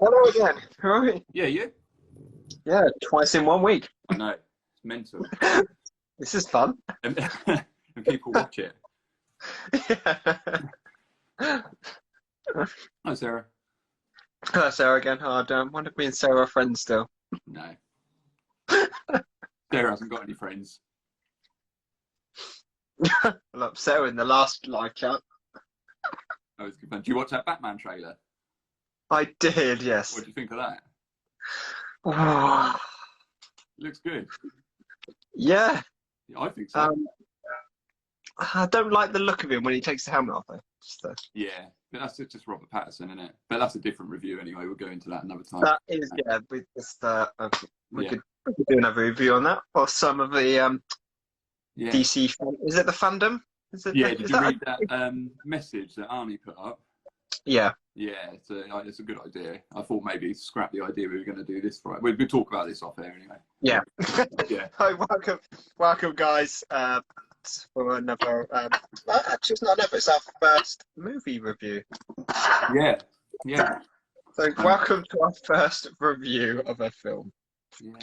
Hello again. All right. Yeah, you? Yeah, twice in 1 week. I know. It's mental. This is fun. And, and people watch it. Yeah. Hi, Sarah. Hello, Sarah again. Oh, I wonder if me and Sarah are friends still. No. Sarah hasn't got any friends. Look, Sarah in the last live chat. That was good fun. Do you watch that Batman trailer? I did, yes. What do you think of that? Oh, Looks good. yeah. Yeah, I think so. I don't like the look of him when he takes the helmet off, though. Yeah, but that's just Robert Pattinson, isn't it? But that's a different review anyway. We'll go into that another time. That is, yeah. We Yeah. could do another review on that, or some of the Yeah. DC. Is it the fandom? Is it? Yeah. Is Did you that read that message that Arnie put up? Yeah. Yeah, it's a good idea. I thought maybe scrap the idea we were going to do this for it. We'll talk about this off air anyway. Yeah. Yeah. Hi, welcome, guys. For another. Actually, it's not another. It's our first movie review. Yeah. Yeah. So, welcome to our first review of a film. Yeah.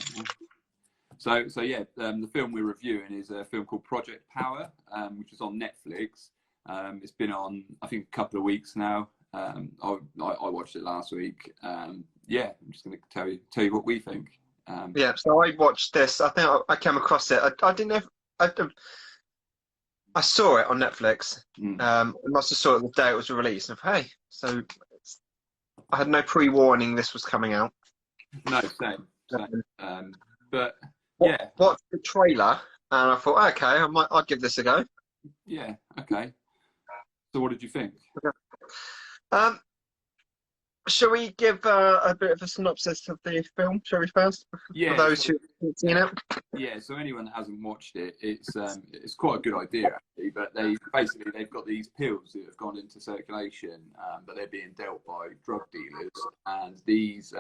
So yeah, the film we're reviewing is a film called Project Power, which is on Netflix. It's been on, I think, a couple of weeks now. I watched it last week. Yeah, I'm just going to tell you what we think. Yeah, so I watched this. I think I came across it. I didn't know. I saw it on Netflix. I must have saw it the day it was released. And hey, so I had no pre-warning this was coming out. No, same. But Yeah, yeah, watched the trailer and I thought, okay, I'd give this a go. yeah, okay. So what did you think? Shall we give a bit of a synopsis of the film, shall we first? Yeah, For those who haven't seen it. Yeah, so anyone that hasn't watched it, it's quite a good idea actually. But they've got these pills that have gone into circulation, but they're being dealt by drug dealers, and these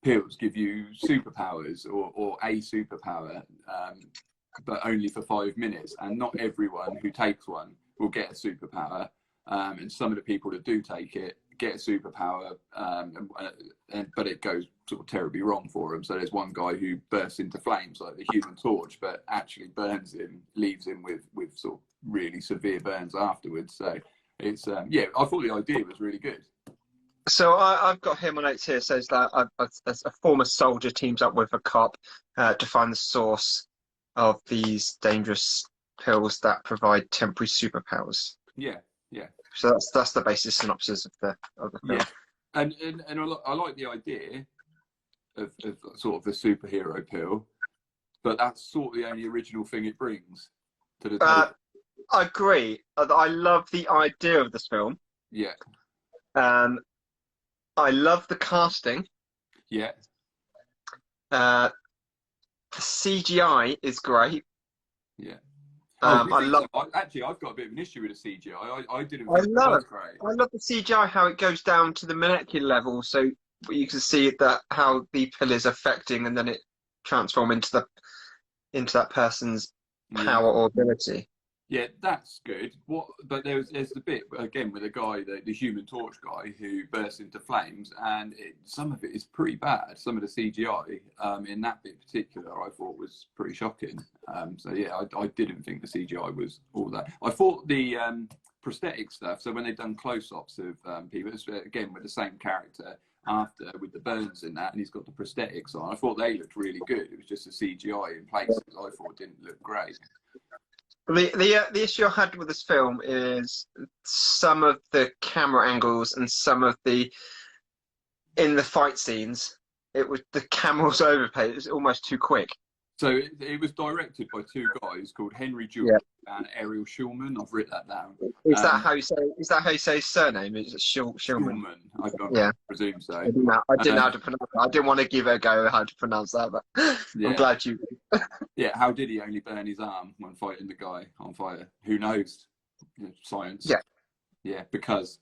pills give you superpowers or a superpower, but only for 5 minutes. And not everyone who takes one will get a superpower. And some of the people that do take it get a superpower, but it goes sort of terribly wrong for them. So there's one guy who bursts into flames like the Human Torch, but actually burns him, leaves him with sort of really severe burns afterwards. So it's yeah, I thought the idea was really good. So I've got here, my notes here says that a former soldier teams up with a cop to find the source of these dangerous pills that provide temporary superpowers. Yeah, yeah. So that's the basic synopsis of the film. Yeah, and I like the idea of sort of the superhero pill, but that's sort of the only original thing it brings to the table. I agree. I love the idea of this film. Yeah. I love the casting. Yeah. The CGI is great. Yeah. I love. Actually, I've got a bit of an issue with the CGI. I didn't. I Think it love. was great. I love the CGI, how it goes down to the molecular level, so you can see that how the pill is affecting, and then it transform into that person's power or ability. Yeah, that's good. But there's the bit again with the guy, the Human Torch guy, who bursts into flames, and some of it is pretty bad. Some of the CGI in that bit particular, I thought was pretty shocking. So yeah, I didn't think the CGI was all that. I thought the prosthetic stuff. So when they've done close-ups of people, again with the same character after with the burns in that, and he's got the prosthetics on, I thought they looked really good. It was just the CGI in places I thought didn't look great. The issue I had with this film is some of the camera angles and some of in the fight scenes, the camera was overplayed. It was almost too quick. So it was directed by two guys called Henry Jewell and Ariel Schulman. I've written that down. Is that how you say? Is that how you say his surname? Is it Schulman? I presume so. I didn't know how to pronounce it. I didn't want to give it a go how to pronounce that, but I'm glad you. Yeah. How did he only burn his arm when fighting the guy on fire? Who knows? Science. Yeah. Yeah. Because.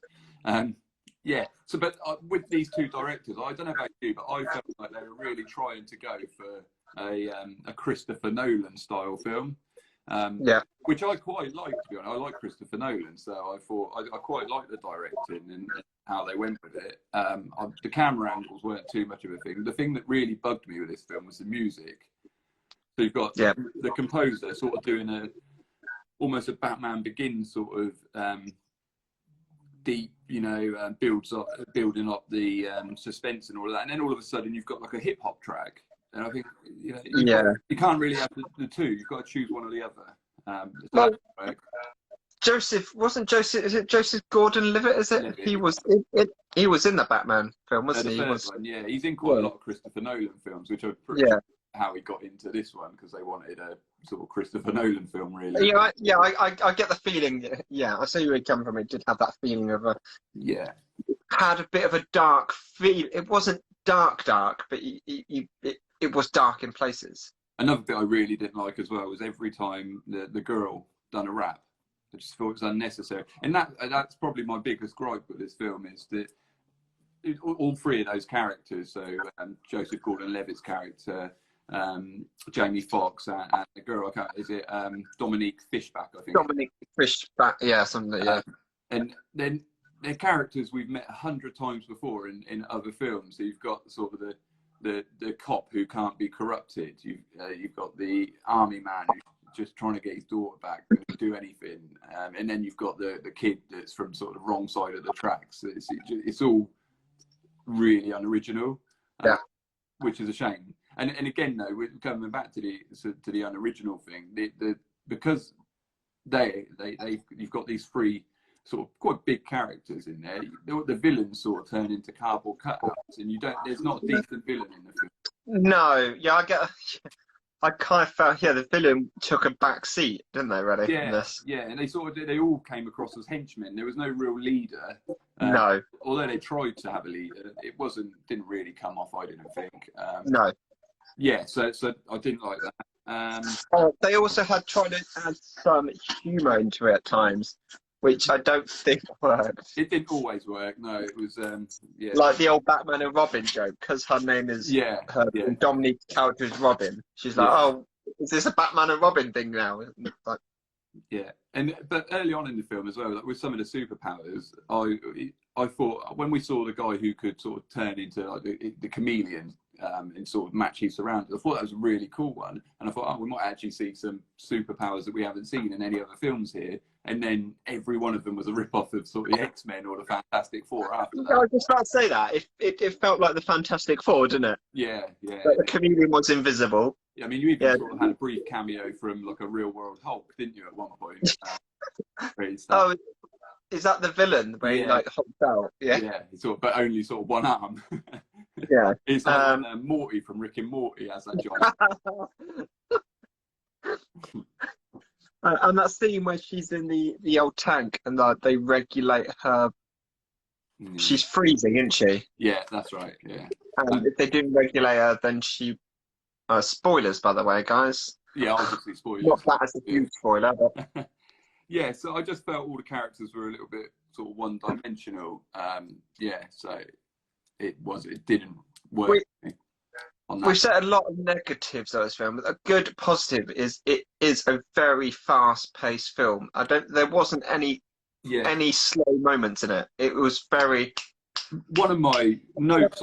Yeah. So, but with these two directors, I don't know about you, but I felt like they were really trying to go for a Christopher Nolan style film. Yeah. Which I quite like, to be honest. I like Christopher Nolan, so I thought I quite liked the directing and how they went with it. The camera angles weren't too much of a thing. The thing that really bugged me with this film was the music. So you've got the composer sort of doing almost a Batman Begins sort of deep, building up the suspense and all of that, and then all of a sudden you've got like a hip hop track, and I think you can't really have the two. You've got to choose one or the other. Well, is it Joseph Gordon-Levitt? Is it? Levitt, he was in the Batman film, wasn't he? The first one, yeah. He's in quite a lot of Christopher Nolan films, which are pretty sure how he got into this one, because they wanted a sort of Christopher Nolan film, really. I get the feeling. Yeah, I see where you come from. It did have that feeling of had a bit of a dark feel. It wasn't dark, but it was dark in places. Another bit I really didn't like as well was every time the girl done a rap, I just thought it was unnecessary. And that's probably my biggest gripe with this film, is that all three of those characters, so Joseph Gordon-Levitt's character, Jamie Foxx, and the girl, is it Dominique Fishback, I think? Dominique Fishback, yeah, something, yeah. And then they're characters we've met 100 times before in other films. So you've got sort of the cop who can't be corrupted. You've got the army man who's just trying to get his daughter back, but can do anything. And then you've got the kid that's from sort of the wrong side of the tracks. It's all really unoriginal, which is a shame. And again, though, we're coming back to the unoriginal thing. Because you've got these three sort of quite big characters in there. The villains sort of turn into cardboard cutouts, and there's not a decent villain in the film. No, I kind of felt the villain took a back seat, didn't they? Really? Yeah, and they all came across as henchmen. There was no real leader. No. Although they tried to have a leader, it didn't really come off, I didn't think. No. Yeah, so I didn't like that. They also tried to add some humour into it at times, which I don't think worked. It didn't always work. No, it was like the old Batman and Robin joke, because her name is Dominique's character is Robin. She's like, oh, is this a Batman and Robin thing now? Like, but early on in the film as well, like with some of the superpowers, I thought when we saw the guy who could sort of turn into like the chameleon and sort of match his surroundings, I thought that was a really cool one. And I thought, we might actually see some superpowers that we haven't seen in any other films here. And then every one of them was a rip-off of sort of the X-Men or the Fantastic Four after that. I was just about to say that. It felt like the Fantastic Four, didn't it? Yeah. But the chameleon was invisible. Yeah, I mean, you even sort of had a brief cameo from like a real-world Hulk, didn't you, at one point? Oh, is that the villain where he like hops out? Yeah. Yeah, but only sort of one arm. Yeah. It's like Morty from Rick and Morty has that job. And that scene where she's in the old tank and they regulate her. She's freezing, isn't she? Yeah, that's right. Yeah. And if they didn't regulate her, then she. Spoilers, by the way, guys. Yeah, obviously spoilers. Not that as a huge spoiler, but. Yeah, so I just felt all the characters were a little bit sort of one-dimensional. So it didn't work. We've said a lot of negatives of this film. A good positive is it is a very fast-paced film. There wasn't any slow moments in it. It was very. One of my notes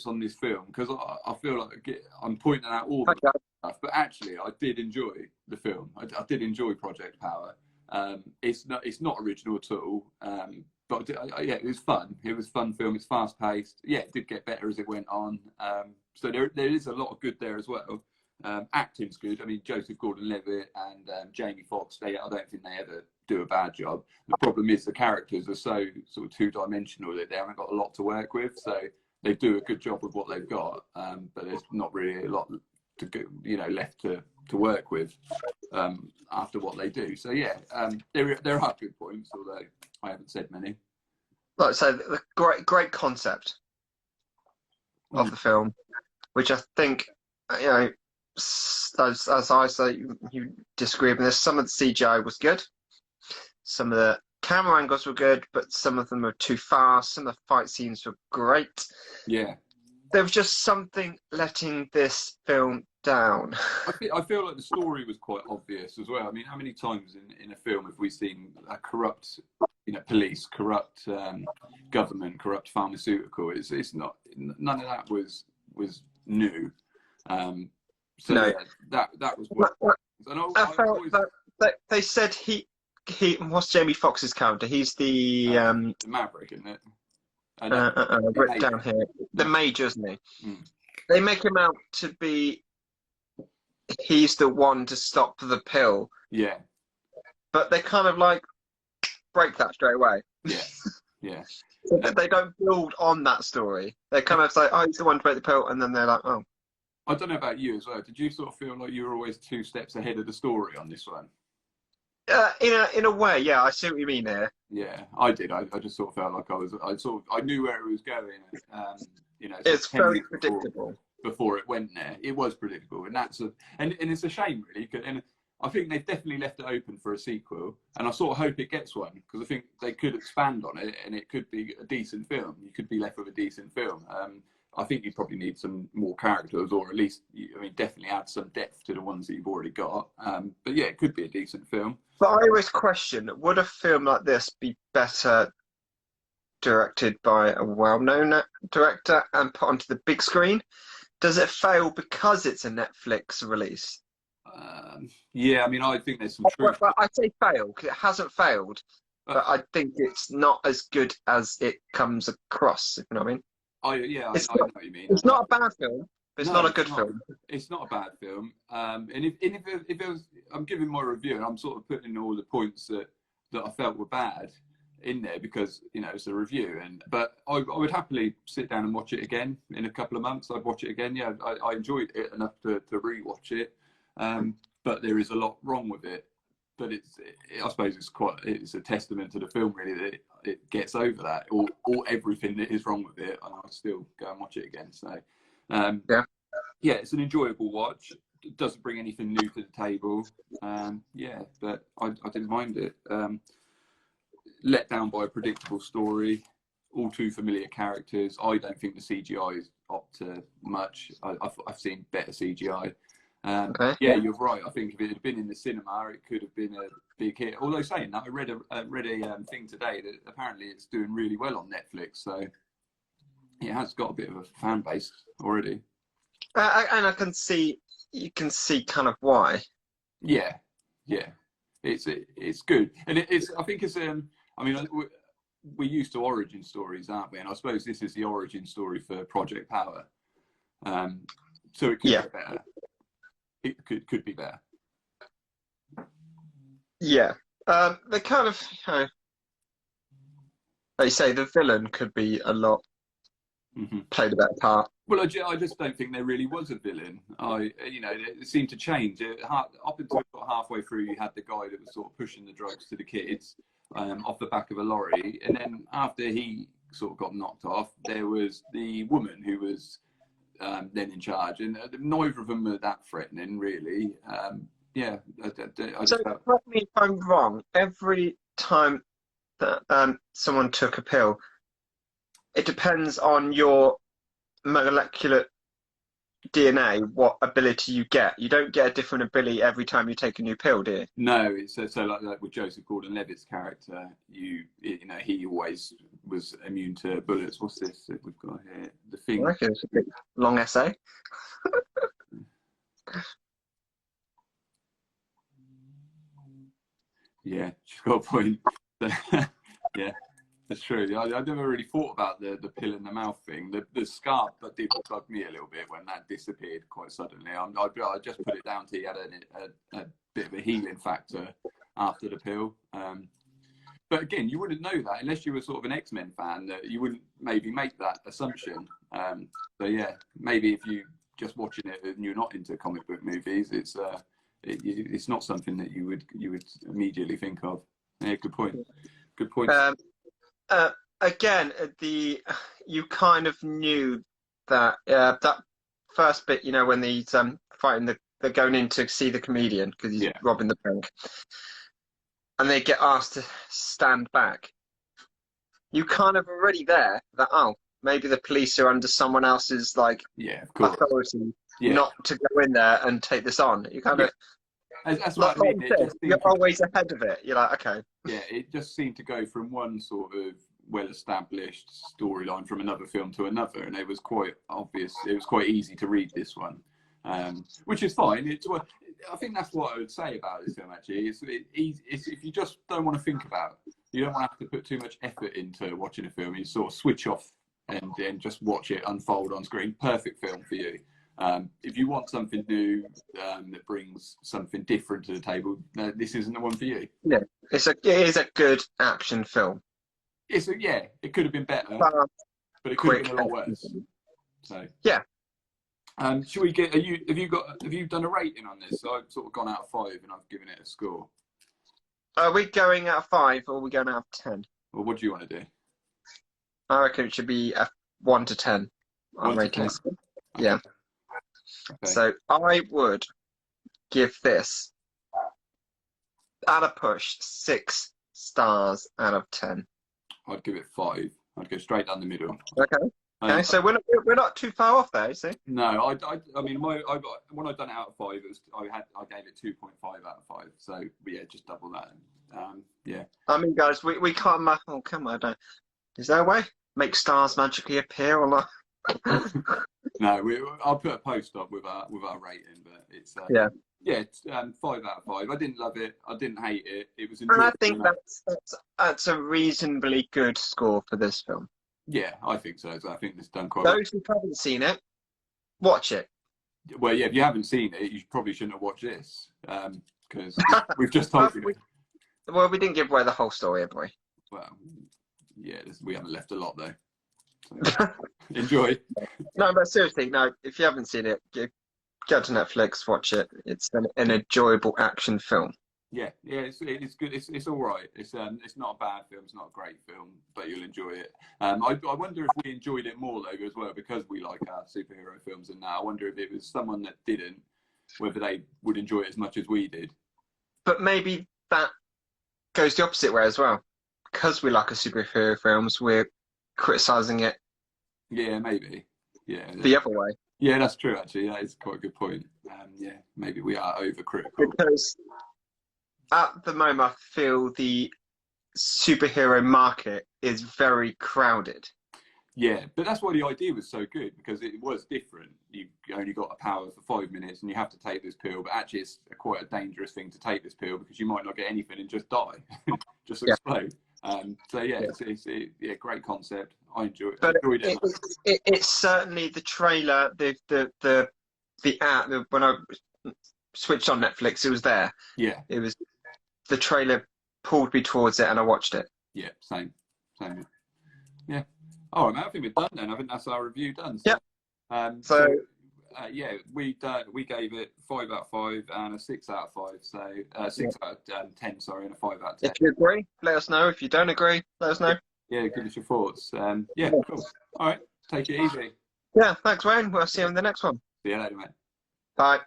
on this film, because I feel like I'm pointing out all the stuff, but actually I did enjoy the film. I did enjoy Project Power. It's not original at all. But it was fun. It was a fun film. It's fast paced. Yeah, it did get better as it went on. So there is a lot of good there as well. Acting's good. I mean, Joseph Gordon-Levitt and Jamie Foxx. I don't think they ever do a bad job. The problem is the characters are so sort of two-dimensional that they haven't got a lot to work with. So they do a good job with what they've got, but there's not really a lot to go, left to work with after what they do. So there are good points, although I haven't said many. Like, so the great concept of the film, which I think, as I say, you disagree with this. Some of the CGI was good, some of the camera angles were good, but some of them were too fast. Some of the fight scenes were great. Yeah, there was just something letting this film down. I feel like the story was quite obvious as well. I mean, how many times in a film have we seen a corrupt, police, corrupt government, corrupt pharmaceutical? It's not, none of that was new. So No. yeah, that was what. And I felt that they said he what's Jamie Foxx's character? He's the Maverick, isn't it? written down here. The Major, isn't he? Mm. They make him out to be he's the one to stop the pill. Yeah. But they kind of like break that straight away. Yeah. Yeah. They don't build on that story. They kind of say, oh, he's the one to break the pill, and then they're like, oh. I don't know about you as well. Did you sort of feel like you were always 2 steps ahead of the story on this one? In a way, yeah. I see what you mean there. Yeah, I did. I just sort of felt like I knew where it was going. It's very predictable. Before it went there, it was predictable, and and it's a shame, really. And I think they've definitely left it open for a sequel, and I sort of hope it gets one, because I think they could expand on it, and it could be a decent film. You could be left with a decent film. I think you probably need some more characters, or at least, definitely add some depth to the ones that you've already got. But yeah, it could be a decent film. But I always question, would a film like this be better directed by a well-known director and put onto the big screen? Does it fail because it's a Netflix release? Yeah, I think there's some truth. Well, I say fail because it hasn't failed, but I think it's not as good as it comes across, if you know what I mean. I know what you mean. It's not a bad film, but it's not a good film. It's not a bad film. And if it was, I'm giving my review, and I'm sort of putting in all the points that I felt were bad in there, because it's a review. But I would happily sit down and watch it again in a couple of months. I'd watch it again. Yeah, I enjoyed it enough to re-watch it. But there is a lot wrong with it. But I suppose it's a testament to the film, really, that it gets over that, or everything that is wrong with it, and I'll still go and watch it again. So yeah, it's an enjoyable watch. It doesn't bring anything new to the table. Yeah, but I didn't mind it. Let down by a predictable story, all too familiar characters. I don't think the CGI is up to much. I've seen better CGI. Okay. Yeah, you're right. I think if it had been in the cinema, it could have been a big hit. Although saying that, I read a thing today that apparently it's doing really well on Netflix, so it has got a bit of a fan base already. And you can see kind of why. Yeah, it's good, and I think it's we're used to origin stories, aren't we? And I suppose this is the origin story for Project Power. So it could be better. It could be better. Yeah. They kind of, like you say, the villain could be a lot played a better part. Well, I just don't think there really was a villain. It seemed to change. Up until halfway through, you had the guy that was sort of pushing the drugs to the kids off the back of a lorry, and then after he sort of got knocked off, there was the woman who was then in charge, and neither of them were that threatening, really. Correct me if I'm wrong. Every time that someone took a pill, it depends on your molecular DNA, what ability you get. You don't get a different ability every time you take a new pill, do you? No, it's so like with Joseph Gordon-Levitt's character, he always was immune to bullets. What's this that we've got here? The thing. I reckon it's a big long essay. Yeah, she's got a point. Yeah. That's true. I never really thought about the pill in the mouth thing. The scarf that did bug me a little bit when that disappeared quite suddenly. I just put it down to he had a bit of a healing factor after the pill. But again, you wouldn't know that unless you were sort of an X-Men fan. That you wouldn't maybe make that assumption. So yeah, maybe if you just watching it and you're not into comic book movies, it's not something that you would immediately think of. Yeah, good point. Good point. Again, you kind of knew that that first bit, when he's fighting they're going in to see the comedian because he's robbing the bank, and they get asked to stand back. You kind of already there that maybe the police are under someone else's authority. Yeah. not to go in there and take this on. You kind of That's what I mean. you said, you're always ahead of it. You're like, okay. Yeah, it just seemed to go from one sort of well-established storyline from another film to another, and it was quite obvious. It was quite easy to read this one, which is fine. I think that's what I would say about this film. Actually, it's if you just don't want to think about it, you don't want to have to put too much effort into watching a film. You sort of switch off and then just watch it unfold on screen. Perfect film for you. If you want something new that brings something different to the table, this isn't the one for you. Yeah, it is a good action film. It could have been better, but it could have been a lot worse. So yeah. Should we get? Have you done a rating on this? So I've sort of gone out of 5 and I've given it a score. Are we going out of 5 or are we going out of 10? Well, what do you want to do? I reckon it should be a 1 to 10. Our ratings. Okay. Yeah. Okay. So I would give this, at a push, 6 stars out of 10. I'd give it 5. I'd go straight down the middle. Okay, so we're not too far off there, you see? No, I mean, when I done it out of 5, I gave it 2.5 out of 5. So yeah, just double that. Yeah. I mean, guys, we can't. Oh, come on, is there a way make stars magically appear or not? No, I'll put a post up with our rating, but it's it's 5 out of 5. I didn't love it. I didn't hate it. It was enjoyable. And I think that's a reasonably good score for this film. Yeah, I think so. So I think it's done quite Those who haven't seen it, watch it. Well, yeah, if you haven't seen it, you probably shouldn't have watched this because we've just told you. Well, we didn't give away the whole story, have we? Well, yeah, we haven't left a lot though. So, enjoy. No, but seriously, no. If you haven't seen it, go to Netflix, watch it. It's an enjoyable action film. Yeah, it's good. It's all right. It's not a bad film. It's not a great film, but you'll enjoy it. I wonder if we enjoyed it more though as well because we like our superhero films. And now I wonder if it was someone that didn't, whether they would enjoy it as much as we did. But maybe that goes the opposite way as well. Because we like our superhero films, we're criticizing it. Yeah, maybe. Yeah. The other way. Yeah, that's true. Actually, that is quite a good point. Yeah, maybe we are overcritical. Because at the moment, I feel the superhero market is very crowded. Yeah, but that's why the idea was so good because it was different. You only got a power for 5 minutes and you have to take this pill, but actually it's quite a dangerous thing to take this pill because you might not get anything and just die, just explode. So yeah, it's a great concept. I enjoyed it. It's certainly the trailer, the ad. When I switched on Netflix, it was there. Yeah, it was the trailer pulled me towards it, and I watched it. Yeah, same. Yeah. All right, man. I think we're done then. I think that's our review done. So, yeah. we gave it 5 out of 5 and a 6 out of 5. So 6 out of 10, sorry, and a 5 out of 10. If you agree, let us know. If you don't agree, let us know. Yeah, give us your thoughts. Yeah, cool. All right, take it easy. Yeah, thanks, Wayne. We'll see you in the next one. See you later, mate. Bye.